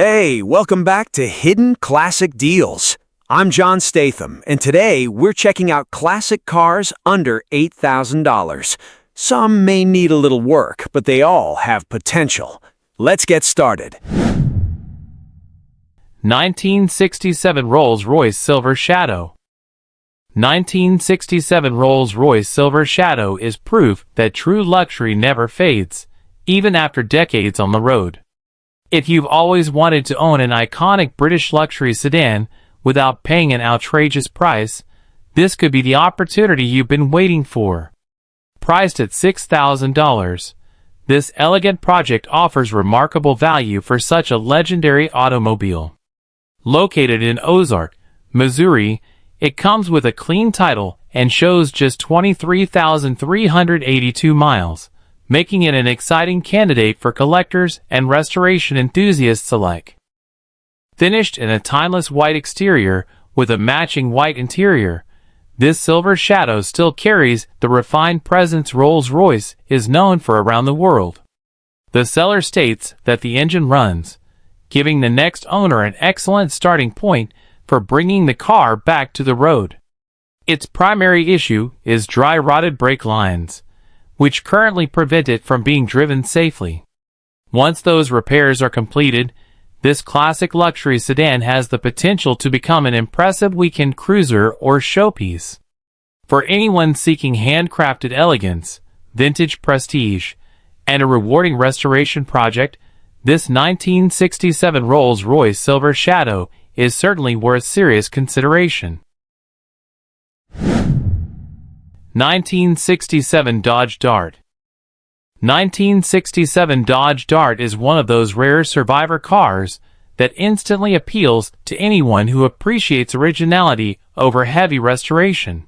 Hey, welcome back to Hidden Classic Deals. I'm John Statham, and today we're checking out classic cars under $8,000. Some may need a little work, but they all have potential. Let's get started. 1967 Rolls-Royce Silver Shadow. 1967 Rolls-Royce Silver Shadow is proof that true luxury never fades, even after decades on the road. If you've always wanted to own an iconic British luxury sedan without paying an outrageous price, this could be the opportunity you've been waiting for. Priced at $6,000, this elegant project offers remarkable value for such a legendary automobile. Located in Ozark, Missouri, it comes with a clean title and shows just 23,382 miles, making it an exciting candidate for collectors and restoration enthusiasts alike. Finished in a timeless white exterior with a matching white interior, this Silver Shadow still carries the refined presence Rolls-Royce is known for around the world. The seller states that the engine runs, giving the next owner an excellent starting point for bringing the car back to the road. Its primary issue is dry rotted brake lines, which currently prevent it from being driven safely. Once those repairs are completed, this classic luxury sedan has the potential to become an impressive weekend cruiser or showpiece. For anyone seeking handcrafted elegance, vintage prestige, and a rewarding restoration project, this 1967 Rolls-Royce Silver Shadow is certainly worth serious consideration. 1967 Dodge Dart. 1967 Dodge Dart is one of those rare survivor cars that instantly appeals to anyone who appreciates originality over heavy restoration.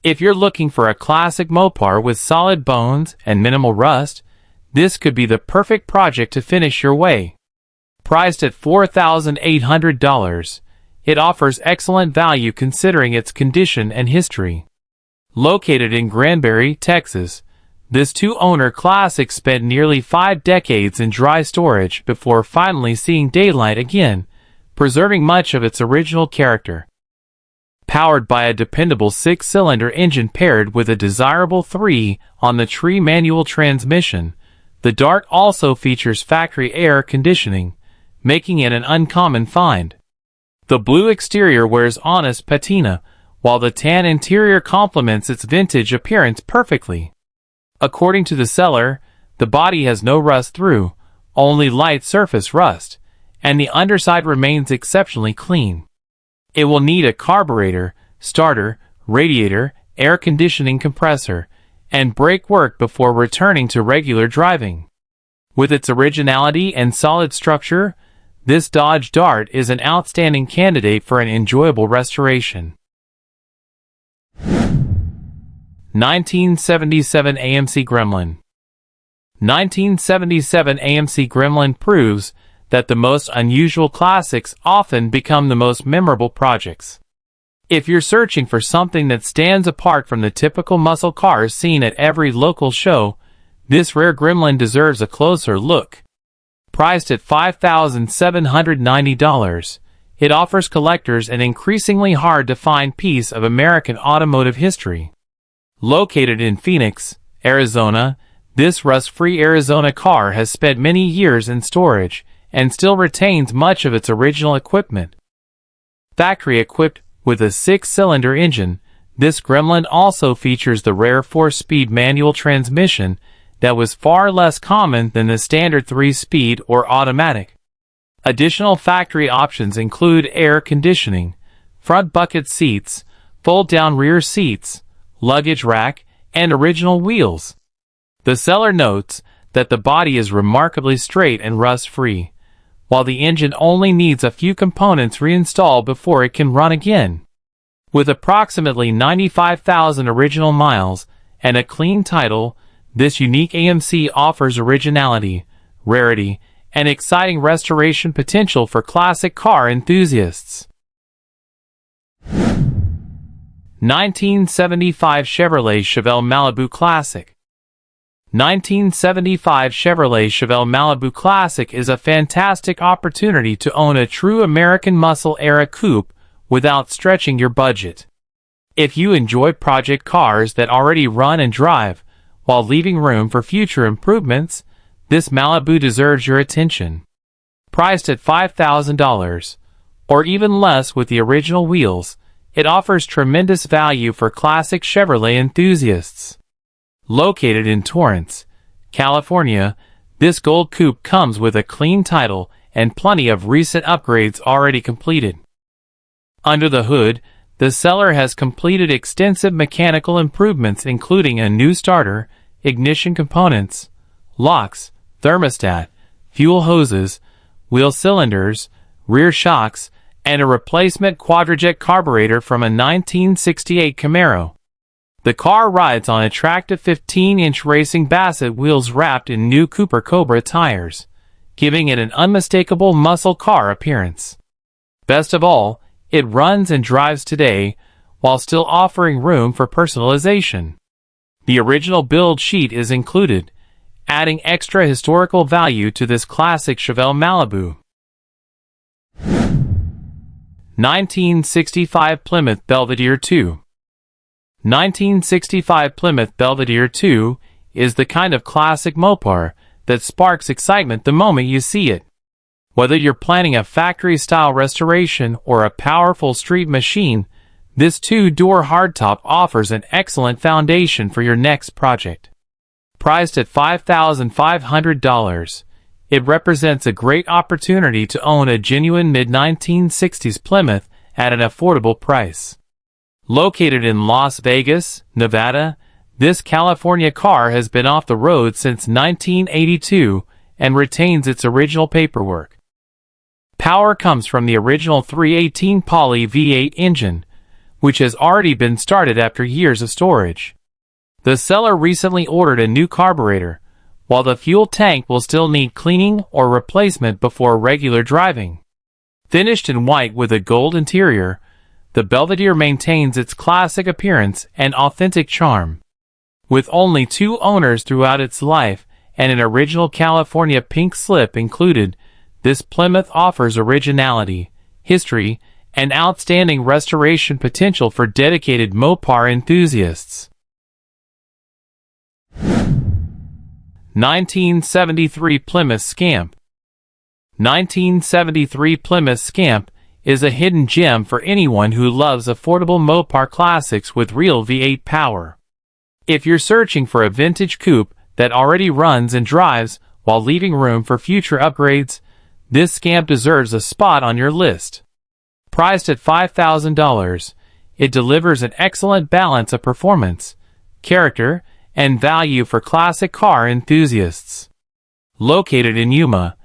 If you're looking for a classic Mopar with solid bones and minimal rust, this could be the perfect project to finish your way. Priced at $4,800, it offers excellent value considering its condition and history. Located in Granbury, Texas, this two-owner classic spent nearly 5 decades in dry storage before finally seeing daylight again, preserving much of its original character. Powered by a dependable 6-cylinder engine paired with a desirable 3-on-the-tree manual transmission, the Dart also features factory air conditioning, making it an uncommon find. The blue exterior wears honest patina, while the tan interior complements its vintage appearance perfectly. According to the seller, the body has no rust through, only light surface rust, and the underside remains exceptionally clean. It will need a carburetor, starter, radiator, air conditioning compressor, and brake work before returning to regular driving. With its originality and solid structure, this Dodge Dart is an outstanding candidate for an enjoyable restoration. 1977 AMC Gremlin. 1977 AMC Gremlin proves that the most unusual classics often become the most memorable projects. If you're searching for something that stands apart from the typical muscle cars seen at every local show, this rare Gremlin deserves a closer look. Priced at $5,790, it offers collectors an increasingly hard-to-find piece of American automotive history. Located in Phoenix, Arizona, this rust-free Arizona car has spent many years in storage and still retains much of its original equipment. Factory equipped with a 6-cylinder engine, this Gremlin also features the rare 4-speed manual transmission that was far less common than the standard 3-speed or automatic. Additional factory options include air conditioning, front bucket seats, fold-down rear seats, luggage rack, and original wheels. The seller notes that the body is remarkably straight and rust-free, while the engine only needs a few components reinstalled before it can run again. With approximately 95,000 original miles and a clean title, this unique AMC offers originality, rarity, and exciting restoration potential for classic car enthusiasts. 1975 Chevrolet Malibu Classic. 1975 Chevrolet Malibu Classic is a fantastic opportunity to own a true American muscle-era coupe without stretching your budget. If you enjoy project cars that already run and drive, while leaving room for future improvements, this Malibu deserves your attention. Priced at $5,000, or even less with the original wheels, it offers tremendous value for classic Chevrolet enthusiasts. Located in Torrance, California, this gold coupe comes with a clean title and plenty of recent upgrades already completed. Under the hood, the seller has completed extensive mechanical improvements including a new starter, ignition components, locks, thermostat, fuel hoses, wheel cylinders, rear shocks, and a replacement quadrajet carburetor from a 1968 Camaro. The car rides on attractive 15-inch racing Bassett wheels wrapped in new Cooper Cobra tires, giving it an unmistakable muscle car appearance. Best of all, it runs and drives today, while still offering room for personalization. The original build sheet is included, adding extra historical value to this classic Chevelle Malibu. 1965 Plymouth Belvedere II. 1965 Plymouth Belvedere II is the kind of classic Mopar that sparks excitement the moment you see it. Whether you're planning a factory-style restoration or a powerful street machine, this two-door hardtop offers an excellent foundation for your next project. Priced at $5,500, it represents a great opportunity to own a genuine mid-1960s Plymouth at an affordable price. Located in Las Vegas, Nevada, this California car has been off the road since 1982 and retains its original paperwork. Power comes from the original 318 Poly V8 engine, which has already been started after years of storage. The seller recently ordered a new carburetor, while the fuel tank will still need cleaning or replacement before regular driving. Finished in white with a gold interior, the Belvedere maintains its classic appearance and authentic charm. With only 2 owners throughout its life and an original California pink slip included, this Plymouth offers originality, history, and outstanding restoration potential for dedicated Mopar enthusiasts. 1973 Plymouth Scamp. 1973 Plymouth Scamp is a hidden gem for anyone who loves affordable Mopar classics with real V8 power. If you're searching for a vintage coupe that already runs and drives while leaving room for future upgrades, this Scamp deserves a spot on your list. Priced at $5,000, it delivers an excellent balance of performance, character, and value for classic car enthusiasts. Located in Yuma,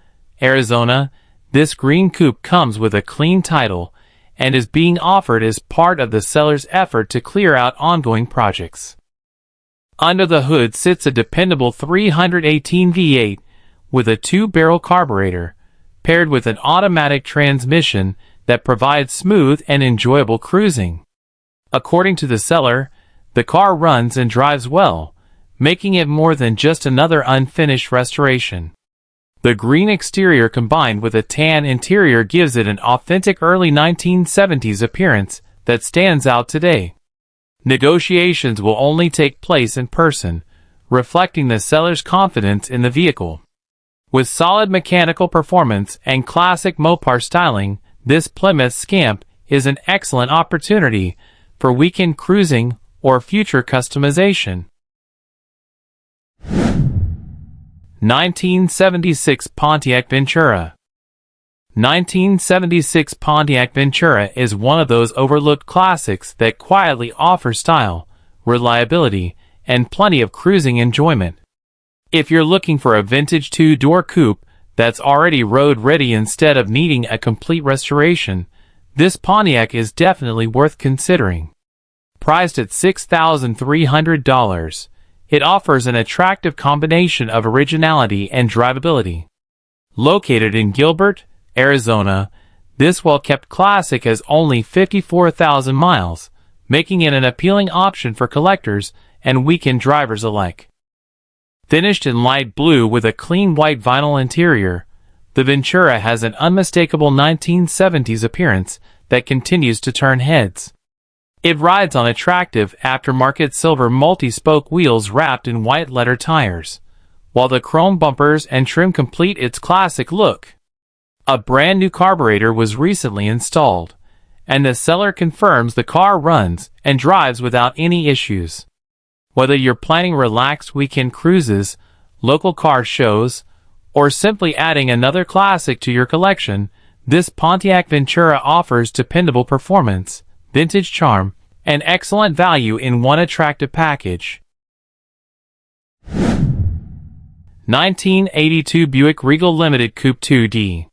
Arizona, this green coupe comes with a clean title and is being offered as part of the seller's effort to clear out ongoing projects. Under the hood sits a dependable 318 V8 with a 2-barrel carburetor, paired with an automatic transmission that provides smooth and enjoyable cruising. According to the seller, the car runs and drives well, making it more than just another unfinished restoration. The green exterior combined with a tan interior gives it an authentic early 1970s appearance that stands out today. Negotiations will only take place in person, reflecting the seller's confidence in the vehicle. With solid mechanical performance and classic Mopar styling, this Plymouth Scamp is an excellent opportunity for weekend cruising or future customization. 1976 Pontiac Ventura. 1976 Pontiac Ventura is one of those overlooked classics that quietly offer style, reliability, and plenty of cruising enjoyment. If you're looking for a vintage 2-door coupe that's already road-ready instead of needing a complete restoration, this Pontiac is definitely worth considering. Priced at $6,300, it offers an attractive combination of originality and drivability. Located in Gilbert, Arizona, this well-kept classic has only 54,000 miles, making it an appealing option for collectors and weekend drivers alike. Finished in light blue with a clean white vinyl interior, the Ventura has an unmistakable 1970s appearance that continues to turn heads. It rides on attractive aftermarket silver multi-spoke wheels wrapped in white leather tires, while the chrome bumpers and trim complete its classic look. A brand new carburetor was recently installed, and the seller confirms the car runs and drives without any issues. Whether you're planning relaxed weekend cruises, local car shows, or simply adding another classic to your collection, this Pontiac Ventura offers dependable performance, vintage charm, and excellent value in one attractive package. 1982 Buick Regal Limited Coupe 2D.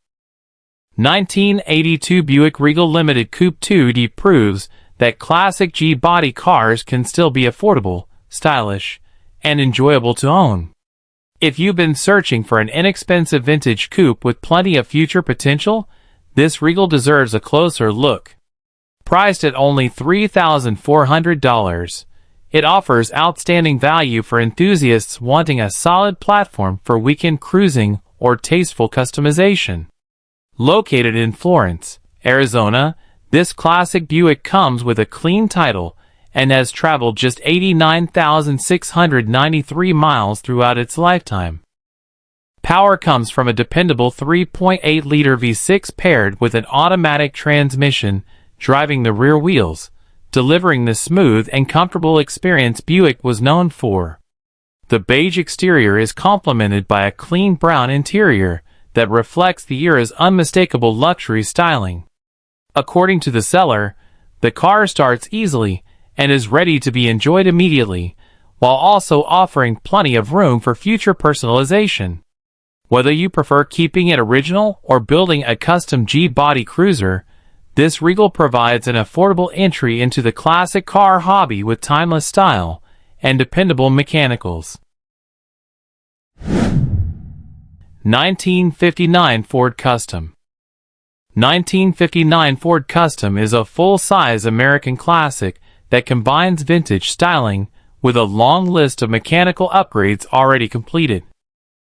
1982 Buick Regal Limited Coupe 2D proves that classic G-body cars can still be affordable, stylish, and enjoyable to own. If you've been searching for an inexpensive vintage coupe with plenty of future potential, this Regal deserves a closer look. Priced at only $3,400, it offers outstanding value for enthusiasts wanting a solid platform for weekend cruising or tasteful customization. Located in Florence, Arizona, this classic Buick comes with a clean title and has traveled just 89,693 miles throughout its lifetime. Power comes from a dependable 3.8-liter V6 paired with an automatic transmission driving the rear wheels, delivering the smooth and comfortable experience Buick was known for. The beige exterior is complemented by a clean brown interior that reflects the era's unmistakable luxury styling. According to the seller, the car starts easily and is ready to be enjoyed immediately, while also offering plenty of room for future personalization. Whether you prefer keeping it original or building a custom G-body cruiser, this Regal provides an affordable entry into the classic car hobby with timeless style and dependable mechanicals. 1959 Ford Custom. 1959 Ford Custom is a full-size American classic that combines vintage styling with a long list of mechanical upgrades already completed.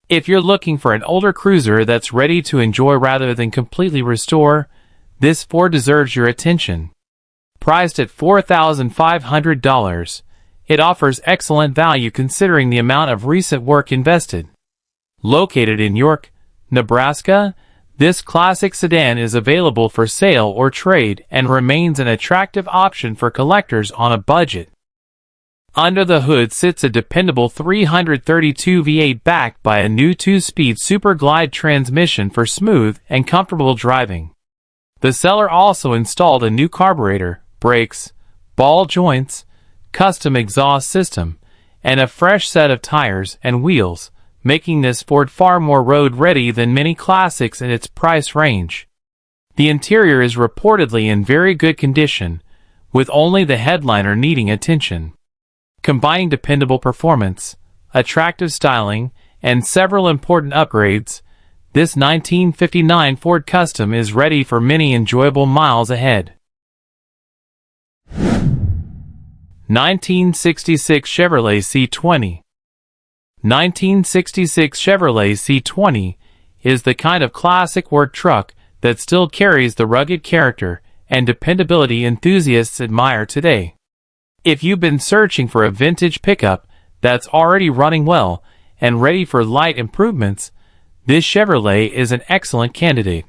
If you're looking for an older cruiser that's ready to enjoy rather than completely restore, this Ford deserves your attention. Priced at $4,500, it offers excellent value considering the amount of recent work invested. Located in York, Nebraska, this classic sedan is available for sale or trade and remains an attractive option for collectors on a budget. Under the hood sits a dependable 332 V8 backed by a new 2-speed Super Glide transmission for smooth and comfortable driving. The seller also installed a new carburetor, brakes, ball joints, custom exhaust system, and a fresh set of tires and wheels, making this Ford far more road-ready than many classics in its price range. The interior is reportedly in very good condition, with only the headliner needing attention. Combining dependable performance, attractive styling, and several important upgrades, this 1959 Ford Custom is ready for many enjoyable miles ahead. 1966 Chevrolet C20. 1966 Chevrolet C20 is the kind of classic work truck that still carries the rugged character and dependability enthusiasts admire today. If you've been searching for a vintage pickup that's already running well and ready for light improvements, this Chevrolet is an excellent candidate.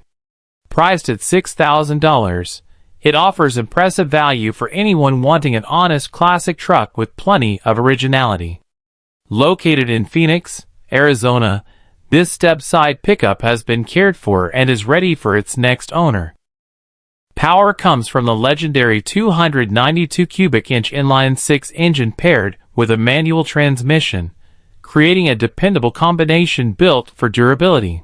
Priced at $6,000, it offers impressive value for anyone wanting an honest classic truck with plenty of originality. Located in Phoenix, Arizona, this step-side pickup has been cared for and is ready for its next owner. Power comes from the legendary 292 cubic inch inline-six engine paired with a manual transmission, creating a dependable combination built for durability.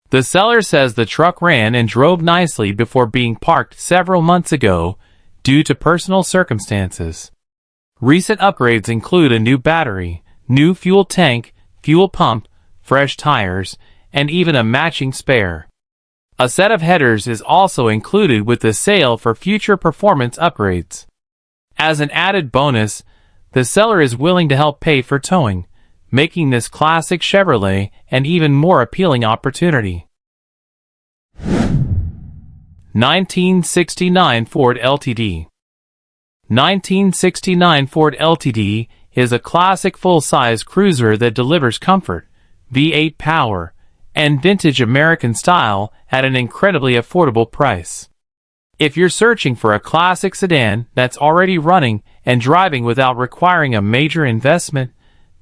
The seller says the truck ran and drove nicely before being parked several months ago due to personal circumstances. Recent upgrades include a new battery, new fuel tank, fuel pump, fresh tires, and even a matching spare. A set of headers is also included with the sale for future performance upgrades. As an added bonus, the seller is willing to help pay for towing, making this classic Chevrolet an even more appealing opportunity. 1969 Ford LTD. 1969 Ford LTD is a classic full-size cruiser that delivers comfort, V8 power, and vintage American style at an incredibly affordable price. If you're searching for a classic sedan that's already running and driving without requiring a major investment,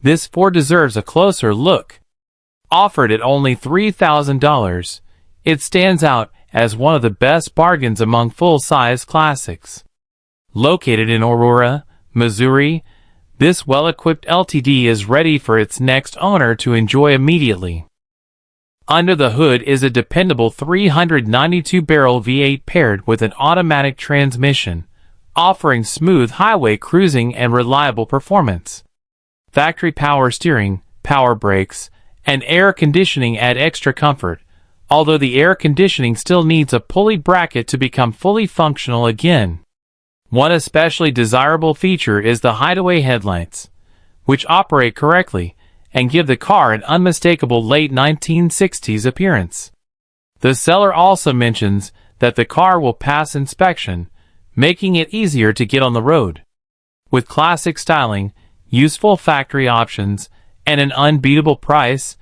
this Ford deserves a closer look. Offered at only $3,000, it stands out as one of the best bargains among full-size classics. Located in Aurora, Missouri, this well-equipped LTD is ready for its next owner to enjoy immediately. Under the hood is a dependable 392-barrel V8 paired with an automatic transmission, offering smooth highway cruising and reliable performance. Factory power steering, power brakes, and air conditioning add extra comfort, although the air conditioning still needs a pulley bracket to become fully functional again. One especially desirable feature is the hideaway headlights, which operate correctly and give the car an unmistakable late 1960s appearance. The seller also mentions that the car will pass inspection, making it easier to get on the road. With classic styling, useful factory options, and an unbeatable price,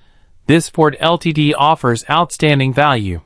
this Ford LTD offers outstanding value.